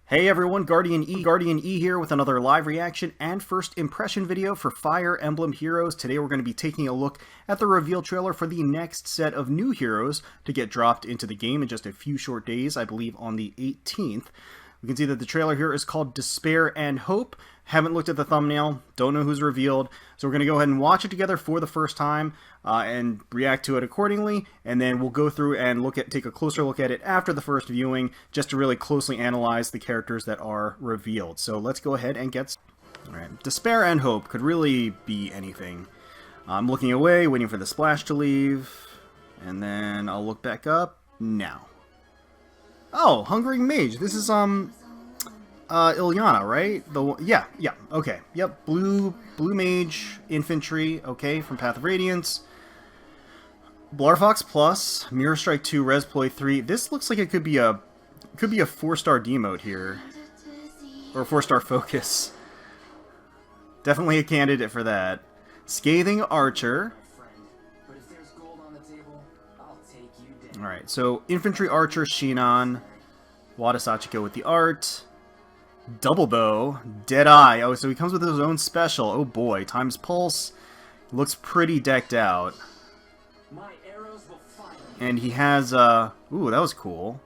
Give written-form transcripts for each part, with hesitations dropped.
Hey everyone, GuardianE here with another live reaction and first impression video for Fire Emblem Heroes. Today we're going to be taking a look at the reveal trailer for the next set of new heroes to get dropped into the game in just a few short days, I believe on the 18th. We can see that the trailer here is called Despair and Hope. Haven't looked at the thumbnail, don't know who's revealed, so we're going to go ahead and watch it together for the first time and react to it accordingly, and then we'll go through and take a closer look at it after the first viewing, just to really closely analyze the characters that are revealed. So let's go ahead and get started. Alright, Despair and Hope could really be anything. I'm looking away, waiting for the splash to leave, and then I'll look back up now. Oh, Hungering Mage. This is Ilyana, right? Yeah, okay. Yep, blue mage infantry, okay, from Path of Radiance. Blarfox Plus, Mirror Strike 2, Resploy 3. This looks like it could be a 4-star demote here. Or 4-star focus. Definitely a candidate for that. Scathing Archer. Alright, so Infantry Archer, Shinon. Wada Sachiko with the art. Double Bow, Deadeye. Oh, so he comes with his own special. Oh boy, Time's Pulse. Looks pretty decked out. And he has, ooh, that was cool.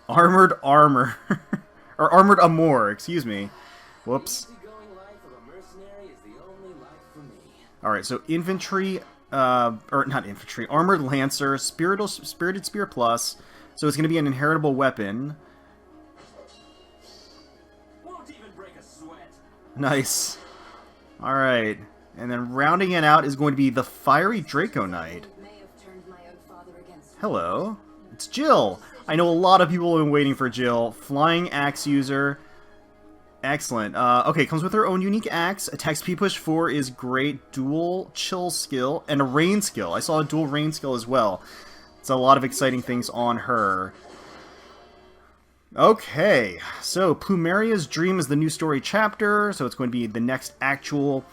Armored Armor. Or Armored Amour, excuse me. Whoops. Alright, so Infantry, or not Infantry, Armored Lancer, Spirited Spear Plus. So it's going to be an inheritable weapon. Nice. Alright. And then rounding it out is going to be the Fiery Dracoknight. Hello. It's Jill. I know a lot of people have been waiting for Jill. Flying Axe user. Excellent. Okay, comes with her own unique axe. Attack speed push 4 is great. Dual chill skill and a rain skill. I saw a dual rain skill as well. It's a lot of exciting things on her. Okay, so Plumeria's Dream is the new story chapter, so it's going to be the next actual,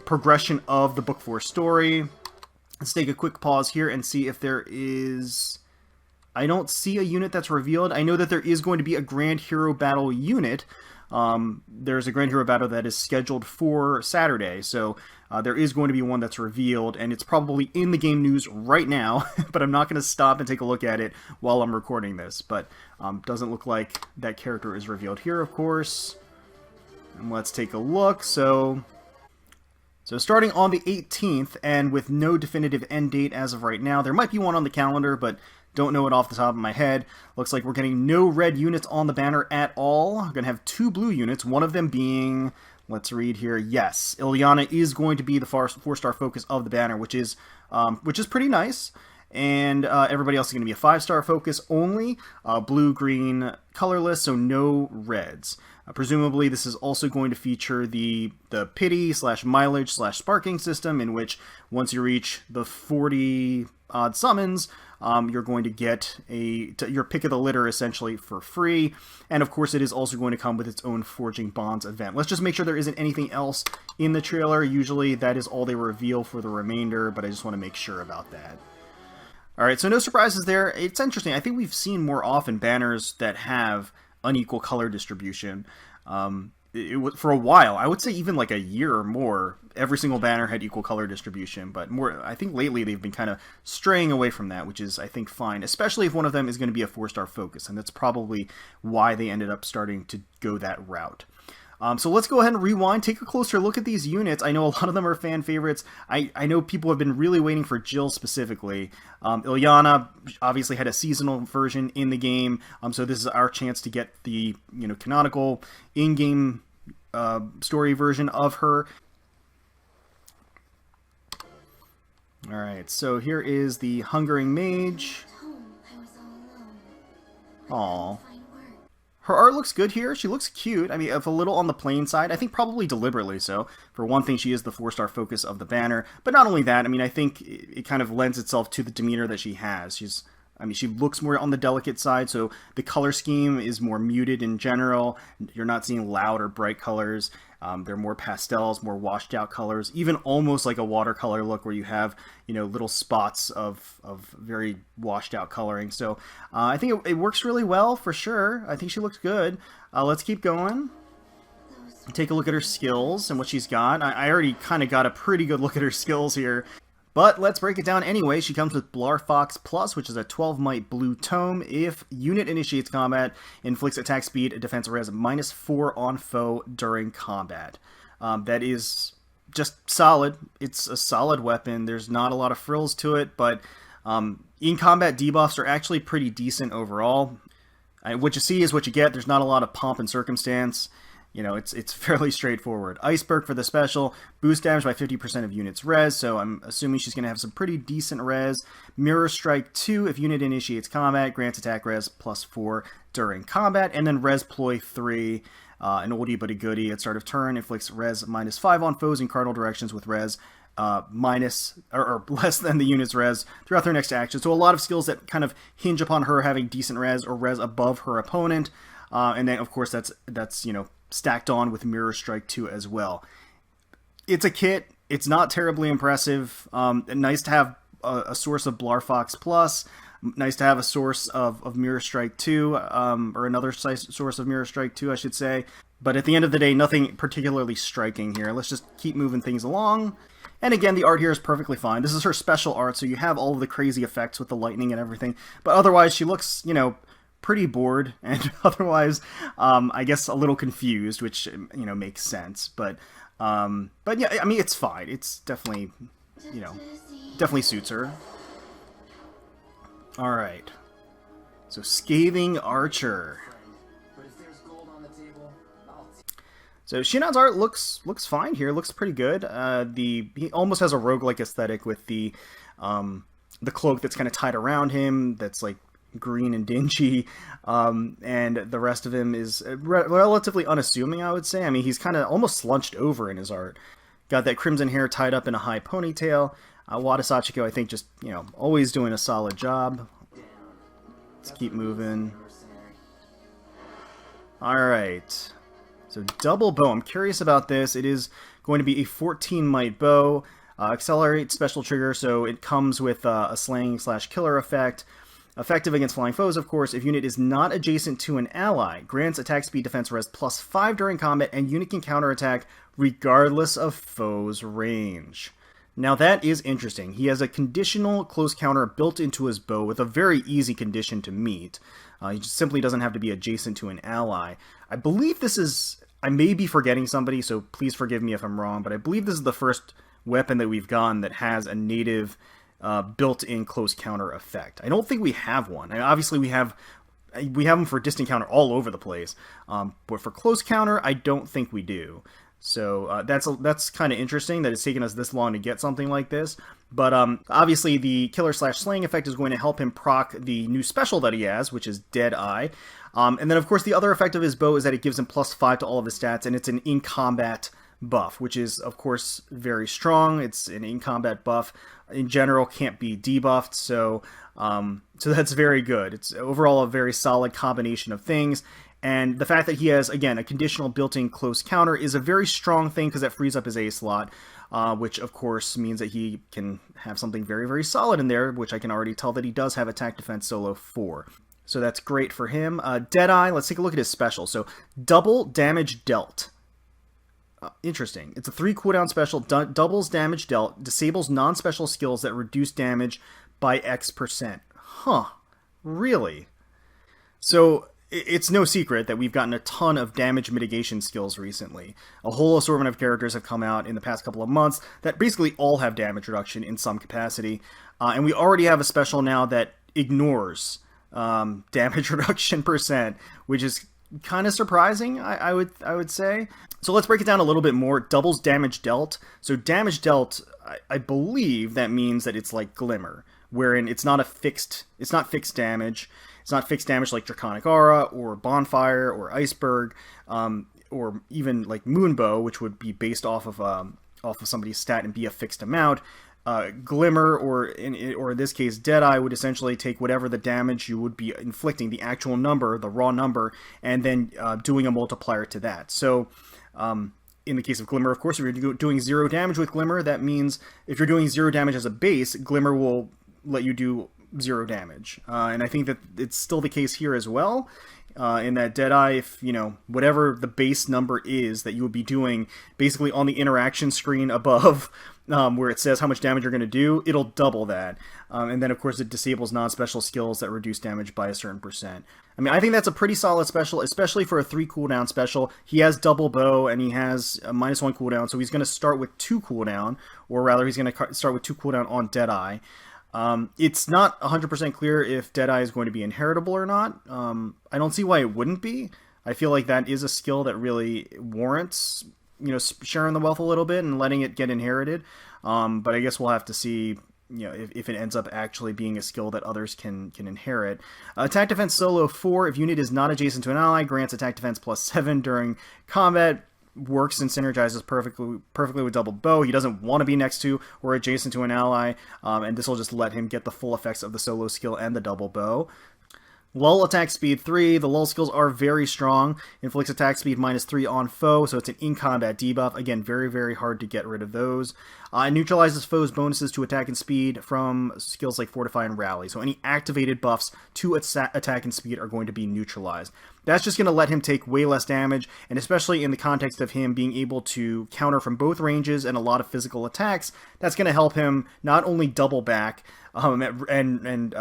progression of the Book 4 story. Let's take a quick pause here and see if there is... I don't see a unit that's revealed. I know that there is going to be a Grand Hero Battle unit. There's a Grand Hero Battle that is scheduled for Saturday, so there is going to be one that's revealed, and it's probably in the game news right now, but I'm not going to stop and take a look at it while I'm recording this. But doesn't look like that character is revealed here, of course. And let's take a look. So starting on the 18th, and with no definitive end date as of right now, there might be one on the calendar, but don't know it off the top of my head. Looks like we're getting no red units on the banner at all. We're going to have 2 blue units, one of them being, let's read here, yes, Ilyana is going to be the 4-star focus of the banner, which is pretty nice. And everybody else is going to be a 5-star focus only, blue-green colorless, so no reds. Presumably this is also going to feature the pity/mileage/sparking system, in which once you reach the 40 odd summons, you're going to get your pick of the litter essentially for free. And of course it is also going to come with its own Forging Bonds event. Let's just make sure there isn't anything else in the trailer. Usually that is all they reveal for the remainder, but I just want to make sure about that. Alright, so no surprises there. It's interesting. I think we've seen more often banners that have unequal color distribution. It was for a while, I would say even like a year or more, every single banner had equal color distribution, but I think lately they've been kind of straying away from that, which is, I think, fine, especially if one of them is going to be a 4-star focus, and that's probably why they ended up starting to go that route. So let's go ahead and rewind, take a closer look at these units. I know a lot of them are fan favorites. I know people have been really waiting for Jill specifically. Ilyana obviously had a seasonal version in the game, so this is our chance to get the canonical in-game story version of her. Alright, so here is the Hungering Mage. Aww. Her art looks good here. She looks cute. I mean, if a little on the plain side, I think probably deliberately so. For one thing, she is the 4-star focus of the banner. But not only that, I mean, I think it kind of lends itself to the demeanor that she has. She's I mean, she looks more on the delicate side, so the color scheme is more muted in general. You're not seeing loud or bright colors. They're more pastels, more washed out colors, even almost like a watercolor look where you have, little spots of very washed out coloring. So I think it works really well for sure. I think she looks good. Let's keep going. Take a look at her skills and what she's got. I already kind of got a pretty good look at her skills here. But let's break it down anyway. She comes with Blarfox Plus, which is a 12 might blue tome. If unit initiates combat, inflicts attack speed, defense res -4 on foe during combat. That is just solid. It's a solid weapon. There's not a lot of frills to it, but in combat debuffs are actually pretty decent overall. What you see is what you get. There's not a lot of pomp and circumstance. It's fairly straightforward. Iceberg for the special, boost damage by 50% of units res, so I'm assuming she's going to have some pretty decent res. Mirror Strike 2, if unit initiates combat, grants attack res +4 during combat. And then Res Ploy 3, an oldie but a goodie. At start of turn, inflicts res -5 on foes in cardinal directions with res minus or less than the unit's res throughout their next action. So a lot of skills that kind of hinge upon her having decent res or res above her opponent. And then, of course, that's stacked on with Mirror Strike 2 as well. It's a kit. It's not terribly impressive. Nice to have a source of Blarfox Plus. Nice to have a source of Mirror Strike 2, or another source of Mirror Strike 2, I should say. But at the end of the day, nothing particularly striking here. Let's just keep moving things along. And again, the art here is perfectly fine. This is her special art, so you have all of the crazy effects with the lightning and everything. But otherwise, she looks, pretty bored, and otherwise, I guess a little confused, which makes sense. But yeah, I mean, it's fine. It's definitely, definitely suits her. All right. So Scathing Archer. So Shinon's art looks fine here. Looks pretty good. He almost has a roguelike aesthetic with the cloak that's kind of tied around him. That's like green and dingy, and the rest of him is relatively unassuming, I would say. I mean, he's kind of almost slunched over in his art. Got that crimson hair tied up in a high ponytail. Wada Sachiko, I think, just, always doing a solid job. Let's keep moving. Alright. So, double bow. I'm curious about this. It is going to be a 14 might bow. Accelerate special trigger, so it comes with a slaying/killer effect. Effective against flying foes, of course. If unit is not adjacent to an ally, grants attack speed defense res +5 during combat, and unit can counterattack regardless of foe's range. Now that is interesting. He has a conditional close counter built into his bow with a very easy condition to meet. He just simply doesn't have to be adjacent to an ally. I believe this is... I may be forgetting somebody, so please forgive me if I'm wrong, but I believe this is the first weapon that we've gotten that has a native built-in close counter effect. I don't think we have one. And obviously we have them for distant counter all over the place, but for close counter, I don't think we do. So that's kind of interesting that it's taken us this long to get something like this. But obviously the killer/slaying effect is going to help him proc the new special that he has, which is Dead Eye. And then of course the other effect of his bow is that it gives him +5 to all of his stats, and it's an in-combat buff, which is of course very strong. It's an in-combat buff. In general, can't be debuffed, so that's very good. It's overall a very solid combination of things, and the fact that he has, again, a conditional built-in close counter is a very strong thing because that frees up his A slot, which of course means that he can have something very, very solid in there, which I can already tell that he does have attack defense solo 4. So that's great for him. Deadeye, let's take a look at his special. So double damage dealt. Interesting. It's a 3 cooldown special, doubles damage dealt, disables non-special skills that reduce damage by X%. Huh. Really? So, it's no secret that we've gotten a ton of damage mitigation skills recently. A whole assortment of characters have come out in the past couple of months that basically all have damage reduction in some capacity. And we already have a special now that ignores damage reduction %, which is kind of surprising, I would say. So let's break it down a little bit more. Doubles damage dealt. So damage dealt, I believe that means that it's like Glimmer, wherein it's not fixed damage. It's not fixed damage like Draconic Aura or Bonfire or Iceberg, or even like Moonbow, which would be based off of somebody's stat and be a fixed amount. Glimmer, or in this case Deadeye, would essentially take whatever the damage you would be inflicting, the actual number, the raw number, and then doing a multiplier to that. So in the case of Glimmer, of course, if you're doing 0 damage with Glimmer, that means if you're doing 0 damage as a base, Glimmer will let you do 0 damage. And I think that it's still the case here as well. In that Deadeye, if, whatever the base number is that you would be doing, basically on the interaction screen above, where it says how much damage you're going to do, it'll double that. And then, of course, it disables non-special skills that reduce damage by a certain percent. I mean, I think that's a pretty solid special, especially for a 3 cooldown special. He has double bow, and he has a -1 cooldown, so he's going to start with 2 cooldown, or rather, he's going to start with 2 cooldown on Deadeye. It's not 100% clear if Deadeye is going to be inheritable or not. I don't see why it wouldn't be. I feel like that is a skill that really warrants, sharing the wealth a little bit and letting it get inherited. But I guess we'll have to see, if it ends up actually being a skill that others can inherit. Attack Defense Solo 4, if unit is not adjacent to an ally, grants attack defense +7 during combat. Works and synergizes perfectly with double bow. He doesn't want to be next to or adjacent to an ally, and this will just let him get the full effects of the solo skill and the double bow. Lull attack speed 3. The lull skills are very strong. Inflicts attack speed -3 on foe, so it's an in-combat debuff. Again, very, very hard to get rid of those. It neutralizes foes' bonuses to attack and speed from skills like Fortify and Rally. So any activated buffs to attack and speed are going to be neutralized. That's just going to let him take way less damage, and especially in the context of him being able to counter from both ranges and a lot of physical attacks, that's going to help him not only double back and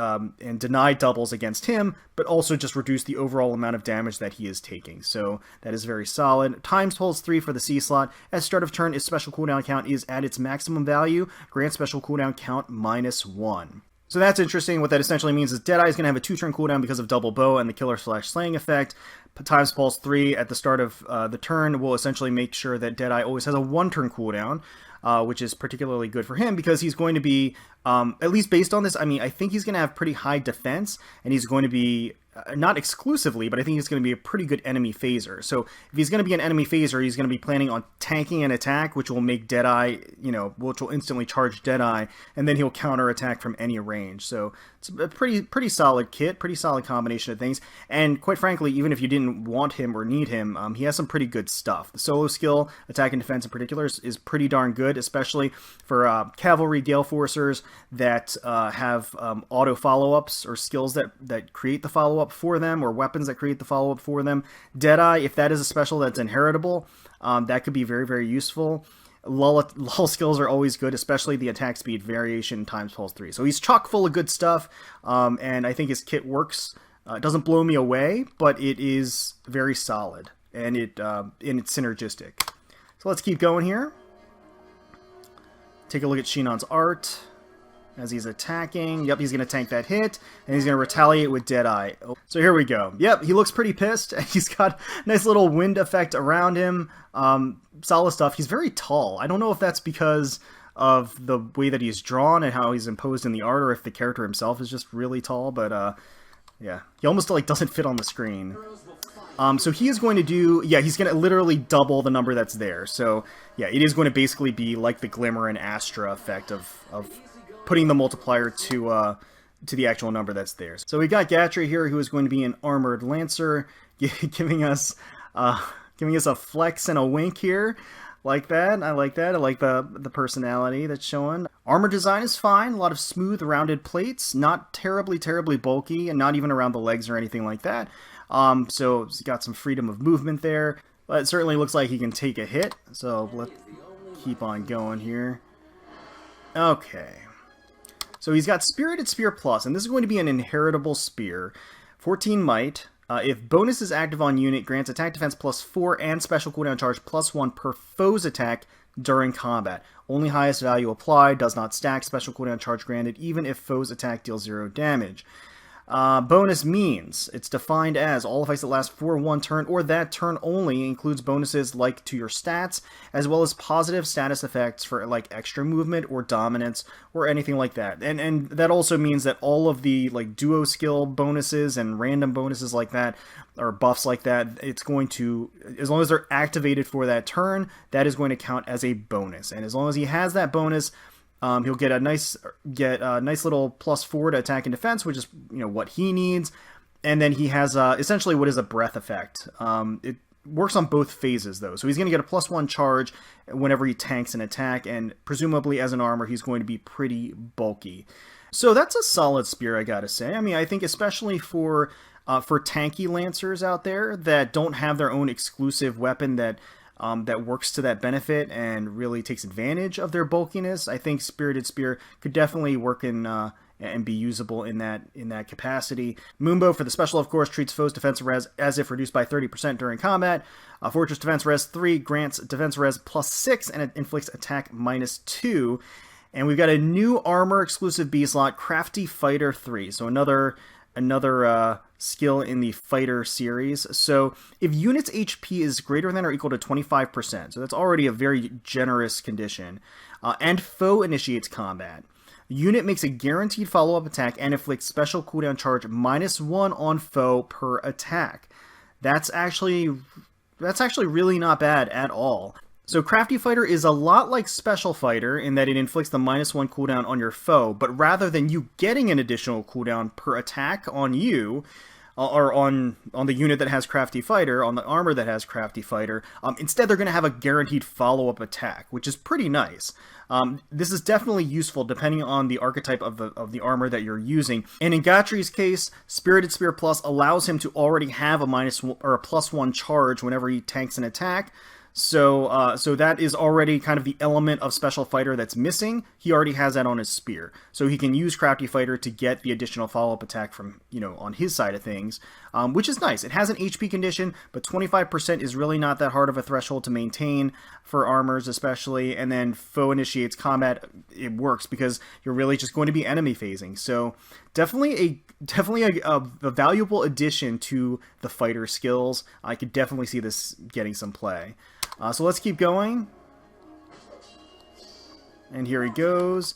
deny doubles against him, but also just reduce the overall amount of damage that he is taking. So that is very solid. Times holds 3 for the C slot. At start of turn, its special cooldown count is at its maximum value. Grant special cooldown count -1. So that's interesting. What that essentially means is Deadeye is going to have a 2-turn cooldown because of double bow and the killer/slaying effect. Times pulse 3 at the start of the turn will essentially make sure that Deadeye always has a 1-turn cooldown, which is particularly good for him because he's going to be, at least based on this, I think he's going to have pretty high defense, and he's going to be, not exclusively, but I think he's going to be a pretty good enemy phaser. So if he's going to be an enemy phaser, he's going to be planning on tanking an attack, which will make Deadeye, which will instantly charge Deadeye, and then he'll counter attack from any range. So it's a pretty solid kit, pretty solid combination of things. And quite frankly, even if you didn't want him or need him, he has some pretty good stuff. The solo skill, attack and defense in particular, is pretty darn good, especially for cavalry gale forcers that have auto follow-ups or skills that create the follow-up for them, or weapons that create the follow-up for them. Deadeye, if that is a special that's inheritable, that could be very, very useful. Lull skills are always good, especially the attack speed variation times pulse 3. So he's chock full of good stuff, and I think his kit works. It doesn't blow me away, but it is very solid, and it's synergistic. So let's keep going here. Take a look at Shinon's art as he's attacking. Yep, he's going to tank that hit, and he's going to retaliate with Deadeye. So here we go. Yep, he looks pretty pissed. He's got a nice little wind effect around him. Solid stuff. He's very tall. I don't know if that's because of the way that he's drawn and how he's imposed in the art, or if the character himself is just really tall, but yeah. He almost doesn't fit on the screen. So he is going to do, he's going to literally double the number that's there. So yeah, it is going to basically be like the Glimmer and Astra effect of putting the multiplier to the actual number that's there. So we got Gatrie here, who is going to be an armored lancer, giving us a flex and a wink here. Like that. I like that. I like the personality that's showing. Armor design is fine. A lot of smooth, rounded plates. Not terribly, terribly bulky, and not even around the legs or anything like that. So he's got some freedom of movement there. But it certainly looks like he can take a hit. So let's keep on going here. Okay. So he's got Spirited Spear Plus, and this is going to be an inheritable spear. 14 might. If bonus is active on unit, grants attack defense +4 and special cooldown charge +1 per foe's attack during combat. Only highest value applied, does not stack, special cooldown charge granted even if foe's attack deals 0 damage. Bonus means it's defined as all effects that last for 1 turn or that turn only, includes bonuses like to your stats, as well as positive status effects for like extra movement or dominance or anything like that. And that also means that all of the like duo skill bonuses and random bonuses like that, or buffs like that, it's going to, as long as they're activated for that turn, that is going to count as a bonus. And as long as he has that bonus, He'll get a nice little +4 to attack and defense, which is what he needs. And then he has essentially what is a breath effect. It works on both phases though, so he's going to get a +1 charge whenever he tanks an attack, and presumably as an armor he's going to be pretty bulky. So that's a solid spear, I gotta say. I mean, I think especially for tanky lancers out there that don't have their own exclusive weapon that works to that benefit and really takes advantage of their bulkiness, I think Spirited Spear could definitely work in and be usable in that capacity. Moonbow for the special, of course, treats foes' defensive res as if reduced by 30% during combat. Fortress Defense Res 3 grants defense res +6 and it inflicts attack -2. And we've got a new armor exclusive B slot, Crafty Fighter 3. So another skill in the fighter series. So if unit's HP is greater than or equal to 25%, so that's already a very generous condition, and foe initiates combat, unit makes a guaranteed follow-up attack and inflicts special cooldown charge -1 on foe per attack. That's actually really not bad at all. So Crafty Fighter is a lot like Special Fighter in that it inflicts the -1 cooldown on your foe, but rather than you getting an additional cooldown per attack on you, or on the unit that has Crafty Fighter, on the armor that has Crafty Fighter, instead they're going to have a guaranteed follow-up attack, which is pretty nice. This is definitely useful depending on the archetype of the armor that you're using. And in Gatrie's case, Spirited Spear Plus allows him to already have a +1 charge whenever he tanks an attack. So that is already kind of the element of Special Fighter that's missing. He already has that on his spear. So he can use Crafty Fighter to get the additional follow-up attack from, on his side of things, which is nice. It has an HP condition, but 25% is really not that hard of a threshold to maintain for armors especially. And then foe initiates combat, it works because you're really just going to be enemy phasing. So definitely a valuable addition to the fighter skills. I could definitely see this getting some play. So let's keep going. And here he goes.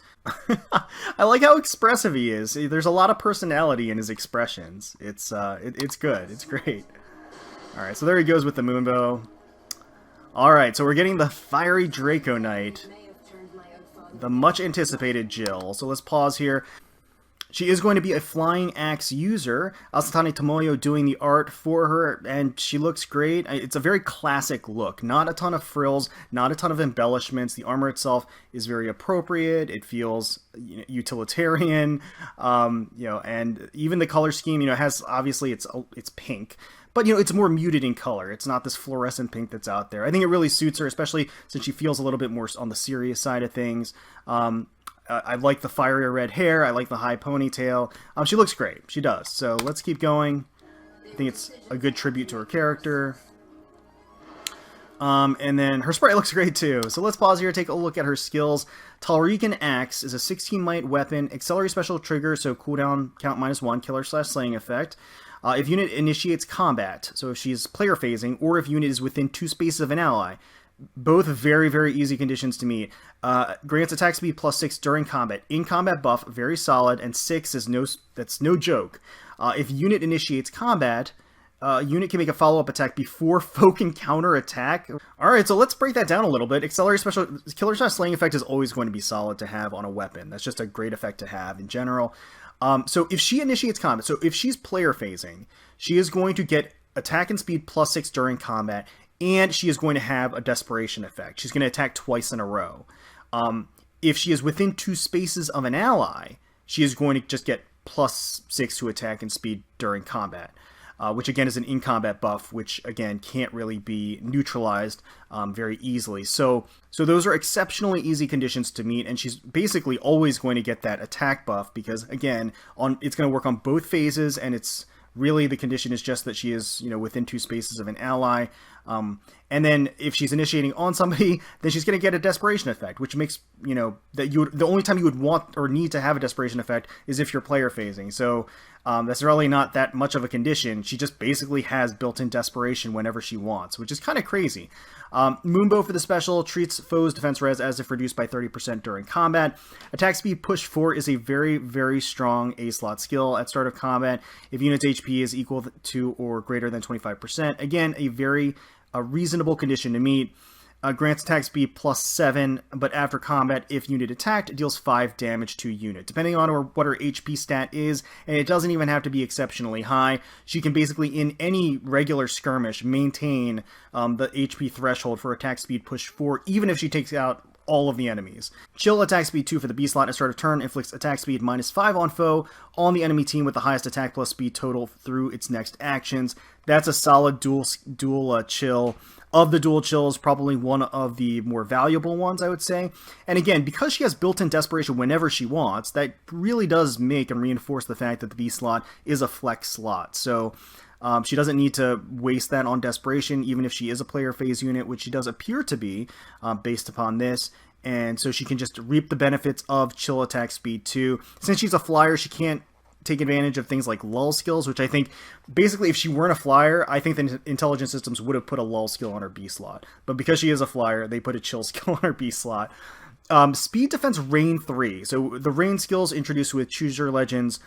I like how expressive he is. There's a lot of personality in his expressions. It's good. It's great. Alright, so there he goes with the Moonbow. Alright, so we're getting the Fiery Dracoknight. The much anticipated Jill. So let's pause here. She is going to be a Flying Axe user. Asatani Tomoyo doing the art for her, and she looks great. It's a very classic look. Not a ton of frills, not a ton of embellishments. The armor itself is very appropriate. It feels utilitarian, and even the color scheme, has, obviously it's pink, but it's more muted in color. It's not this fluorescent pink that's out there. I think it really suits her, especially since she feels a little bit more on the serious side of things. I like the fiery red hair. I like the high ponytail. She looks great. She does. So let's keep going. I think it's a good tribute to her character. And then her sprite looks great too. So let's pause here, take a look at her skills. Talrican Axe is a 16 might weapon. Accelerate special trigger, so cooldown count -1, killer/slaying effect. If unit initiates combat, so if she's player phasing, or if unit is within 2 spaces of an ally. Both very, very easy conditions to meet. Grants attack speed +6 during combat. In combat buff, very solid, and 6 is that's no joke. If unit initiates combat, unit can make a follow-up attack before foe can counter attack. Alright, so let's break that down a little bit. Accelerate special killer/slaying effect is always going to be solid to have on a weapon. That's just a great effect to have in general. So if she initiates combat, so if she's player phasing, she is going to get attack and speed +6 during combat, and she is going to have a desperation effect. She's going to attack twice in a row. If she is within 2 spaces of an ally, she is going to just get +6 to attack and speed during combat, which again is an in-combat buff, which again can't really be neutralized very easily. So those are exceptionally easy conditions to meet, and she's basically always going to get that attack buff because again, it's going to work on both phases, and it's really the condition is just that she is, within 2 spaces of an ally. And then if she's initiating on somebody, then she's going to get a desperation effect, which makes, that the only time you would want or need to have a desperation effect is if you're player phasing. So that's really not that much of a condition. She just basically has built-in desperation whenever she wants, which is kind of crazy. Moonbow for the special treats foes' defense res as if reduced by 30% during combat. Attack speed push 4 is a very, very strong A-slot skill at start of combat. If unit's HP is equal to or greater than 25%, again, a very reasonable condition to meet. Grants attack speed +7, but after combat, if unit attacked, it deals 5 damage to unit. Depending on what her HP stat is, and it doesn't even have to be exceptionally high, she can basically, in any regular skirmish, maintain the HP threshold for attack speed push 4, even if she takes out all of the enemies. Chill attack speed 2 for the B slot at start of turn, inflicts attack speed -5 on foe on the enemy team with the highest attack plus speed total through its next actions. That's a solid dual chill. Of the dual chills, probably one of the more valuable ones, I would say. And again, because she has built-in desperation whenever she wants, that really does make and reinforce the fact that the B slot is a flex slot. So she doesn't need to waste that on desperation, even if she is a player phase unit, which she does appear to be based upon this. And so she can just reap the benefits of chill attack speed too. Since she's a flyer, she can't take advantage of things like lull skills, which I think, basically, if she weren't a flyer, I think the intelligence systems would have put a lull skill on her B slot. But because she is a flyer, they put a chill skill on her B slot. Speed defense Rain 3. So the Rain skills introduced with Choose Your Legends.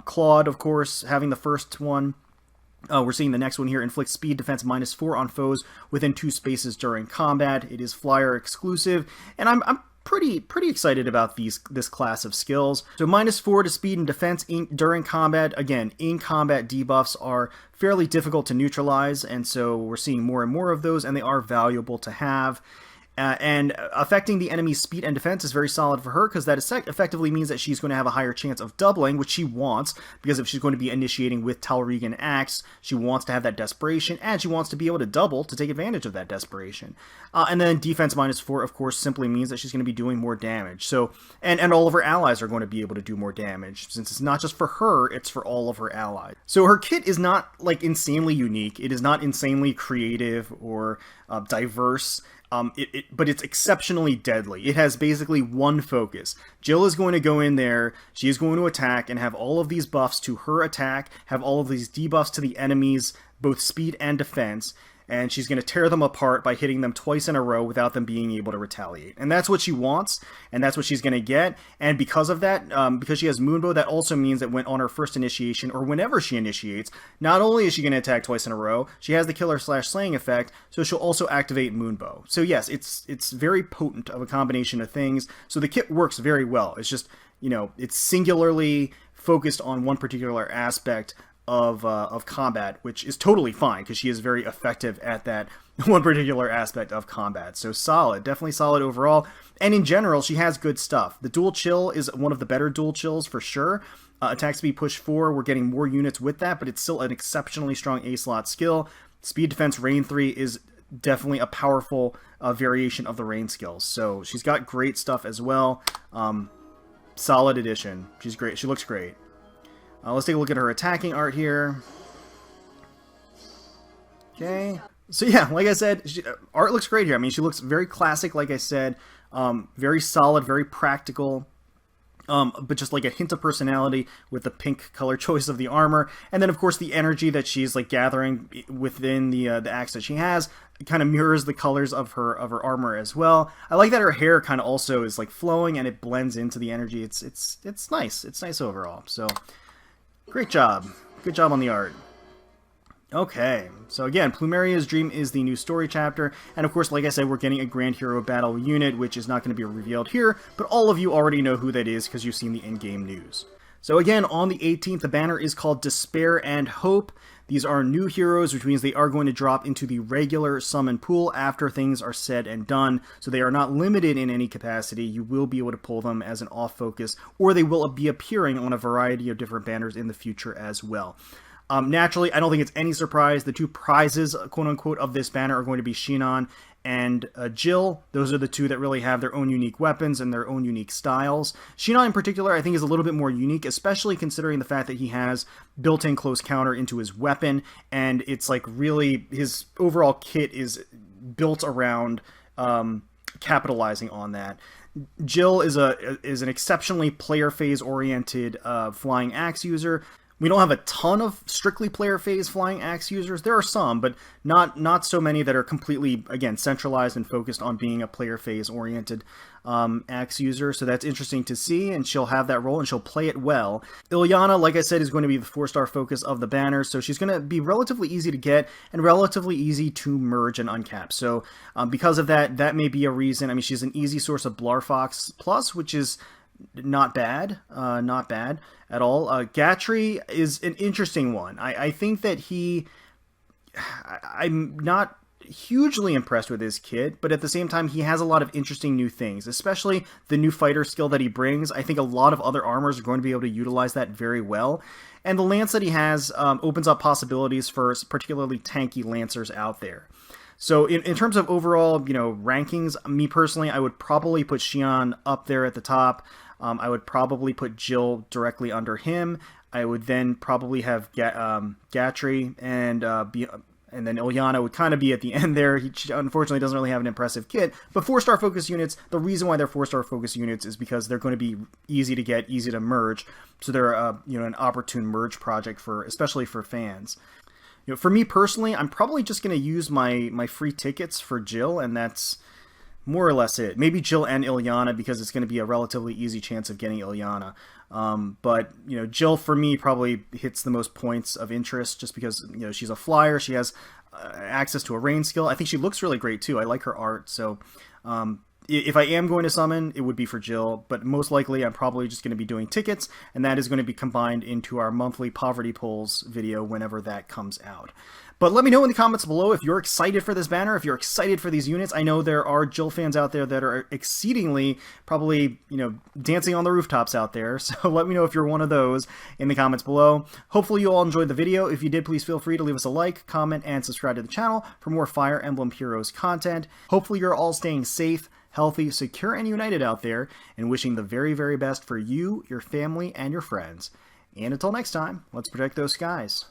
Claude, of course, having the first one. We're seeing the next one here, inflicts speed defense -4 on foes within 2 spaces during combat. It is flyer exclusive, and I'm pretty excited about this class of skills. So -4 to speed and defense during combat. Again, in combat debuffs are fairly difficult to neutralize, and so we're seeing more and more of those, and they are valuable to have. And affecting the enemy's speed and defense is very solid for her, because that effectively means that she's going to have a higher chance of doubling, which she wants, because if she's going to be initiating with Talrigan Axe, she wants to have that desperation, and she wants to be able to double to take advantage of that desperation. And then defense -4, of course, simply means that she's going to be doing more damage. So, and all of her allies are going to be able to do more damage, since it's not just for her, it's for all of her allies. So her kit is not, like, insanely unique. It is not insanely creative or diverse. But it's exceptionally deadly. It has basically one focus. Jill is going to go in there, she is going to attack, and have all of these buffs to her attack, have all of these debuffs to the enemies, both speed and defense, and she's going to tear them apart by hitting them twice in a row without them being able to retaliate. And that's what she wants, and that's what she's going to get. And because of that, because she has Moonbow, that also means that when on her first initiation, or whenever she initiates, not only is she going to attack twice in a row, she has the killer/slaying effect, so she'll also activate Moonbow. So yes, it's very potent of a combination of things, so the kit works very well. It's just, you know, it's singularly focused on one particular aspect of combat, which is totally fine, because she is very effective at that one particular aspect of combat. So solid, definitely solid overall. And in general, she has good stuff. The dual chill is one of the better dual chills for sure. Attack speed push 4, we're getting more units with that, but it's still an exceptionally strong A-slot skill. Speed defense Rain 3 is definitely a powerful variation of the Rain skills. So she's got great stuff as well. Solid addition. She's great. She looks great. Let's take a look at her attacking art here. Okay. So yeah, like I said, art looks great here. I mean, she looks very classic, like I said. Very solid, very practical. But just like a hint of personality with the pink color choice of the armor. And then, of course, the energy that she's like gathering within the axe that she has kind of mirrors the colors of her armor as well. I like that her hair kind of also is like flowing and it blends into the energy. It's nice. It's nice overall. So great job. Good job on the art. Okay, so again, Plumeria's Dream is the new story chapter, and of course, like I said, we're getting a Grand Hero Battle unit, which is not going to be revealed here, but all of you already know who that is because you've seen the in-game news. So again, on the 18th, the banner is called Despair and Hope. These are new heroes, which means they are going to drop into the regular summon pool after things are said and done, so they are not limited in any capacity. You will be able to pull them as an off-focus, or they will be appearing on a variety of different banners in the future as well. Naturally, I don't think it's any surprise. The two prizes, quote-unquote, of this banner are going to be Shinon and Jill. Those are the two that really have their own unique weapons and their own unique styles. Shinon, in particular, I think is a little bit more unique, especially considering the fact that he has built-in close counter into his weapon, and it's like really, his overall kit is built around capitalizing on that. Jill is an exceptionally player phase-oriented flying axe user. We don't have a ton of strictly player phase flying axe users. There are some, but not so many that are completely, again, centralized and focused on being a player phase oriented axe user. So that's interesting to see, and she'll have that role and she'll play it well. Ilyana, like I said, is going to be the 4-star focus of the banner, so she's going to be relatively easy to get and relatively easy to merge and uncap. So because of that, that may be a reason. I mean, she's an easy source of Blarfox Plus, which is not bad at all. Gatrie is an interesting one. I think that I'm not hugely impressed with his kit, but at the same time, he has a lot of interesting new things, especially the new fighter skill that he brings. I think a lot of other armors are going to be able to utilize that very well. And the lance that he has opens up possibilities for particularly tanky lancers out there. So in terms of overall, rankings, me personally, I would probably put Shinon up there at the top. I would probably put Jill directly under him. I would then probably have Gatrie and then Ilyana would kind of be at the end there. He unfortunately doesn't really have an impressive kit. But 4-star focus units, the reason why they're 4-star focus units is because they're going to be easy to get, easy to merge. So they're an opportune merge project especially for fans. For me personally, I'm probably just going to use my free tickets for Jill, and that's more or less it. Maybe Jill and Ilyana, because it's going to be a relatively easy chance of getting Ilyana. But Jill for me probably hits the most points of interest, just because she's a flyer. She has access to a range skill. I think she looks really great too. I like her art. So if I am going to summon, it would be for Jill, but most likely I'm probably just going to be doing tickets, and that is going to be combined into our monthly poverty polls video whenever that comes out. But let me know in the comments below if you're excited for this banner, if you're excited for these units. I know there are Jill fans out there that are exceedingly probably, dancing on the rooftops out there. So let me know if you're one of those in the comments below. Hopefully you all enjoyed the video. If you did, please feel free to leave us a like, comment, and subscribe to the channel for more Fire Emblem Heroes content. Hopefully you're all staying safe, healthy, secure, and united out there, and wishing the very, very best for you, your family, and your friends. And until next time, let's protect those skies.